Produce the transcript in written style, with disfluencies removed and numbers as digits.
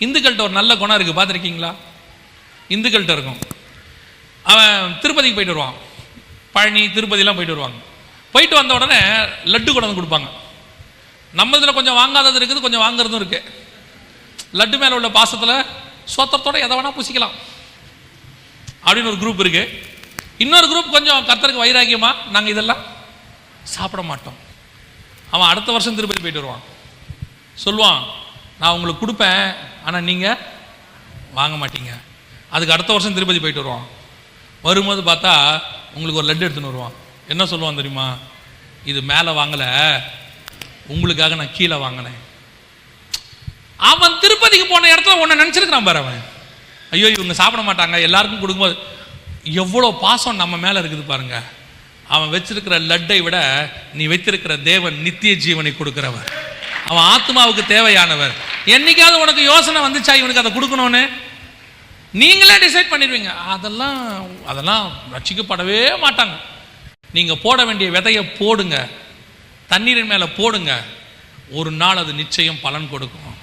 இந்துக்கள்கிட்ட ஒரு நல்ல குணம் இருக்குது, பார்த்துருக்கீங்களா? இந்துக்கள்கிட்ட இருக்கும். அவன் திருப்பதிக்கு போயிட்டு வருவான், பழனி திருப்பதிலாம் போயிட்டு வருவாங்க. போயிட்டு வந்த உடனே லட்டு கொண்டு வந்து கொடுப்பாங்க. நம்ம இதில் கொஞ்சம் வாங்காதது இருக்குது, கொஞ்சம் வாங்குறதும் இருக்குது. லட்டு மேலே உள்ள பாசத்தில் சோத்திரத்தோட எதை வேணால் பூசிக்கலாம் அப்படின்னு ஒரு குரூப் இருக்குது. இன்னொரு குரூப் கொஞ்சம் கர்த்தருக்கு வைராக்கியமா, நாங்கள் இதெல்லாம் சாப்பிட மாட்டோம். அவன் அடுத்த வருஷம் திருப்பதி போயிட்டு வருவான், சொல்லுவான் நான் உங்களுக்கு கொடுப்பேன், ஆனால் நீங்கள் வாங்க மாட்டீங்க. அதுக்கு அடுத்த வருஷம் திருப்பதி போயிட்டு வருவான். வரும்போது பார்த்தா உங்களுக்கு ஒரு லட்டு எடுத்துன்னு வருவான். என்ன சொல்லுவான் தெரியுமா? இது மேலே வாங்கலை, உங்களுக்காக நான் கீழே வாங்கினேன். அவன் திருப்பதிக்கு போன இடத்துல உன்னை நினச்சிருக்கிறான் பாரு. அவன் ஐயோ இவங்க சாப்பிட மாட்டாங்க, எல்லாருக்கும் கொடுக்கும்போது எவ்வளோ பாசம் நம்ம மேலே இருக்குது பாருங்க. அவன் வச்சிருக்கிற லட்டை விட நீ வைத்திருக்கிற தேவன் நித்திய ஜீவனை கொடுக்கிறவர். அவன் ஆத்மாவுக்கு தேவையானவர். என்னைக்காவது உனக்கு யோசனை வந்துச்சா இவனுக்கு அதை கொடுக்கணும்னு? நீங்களே டிசைட் பண்ணிடுவீங்க. அதெல்லாம் ரட்சிக்கப்படவே மாட்டாங்க. நீங்கள் போட வேண்டிய விதையை போடுங்க, தண்ணீரின் மேலே போடுங்க, ஒரு நாள் அது நிச்சயம் பலன் கொடுக்கும்.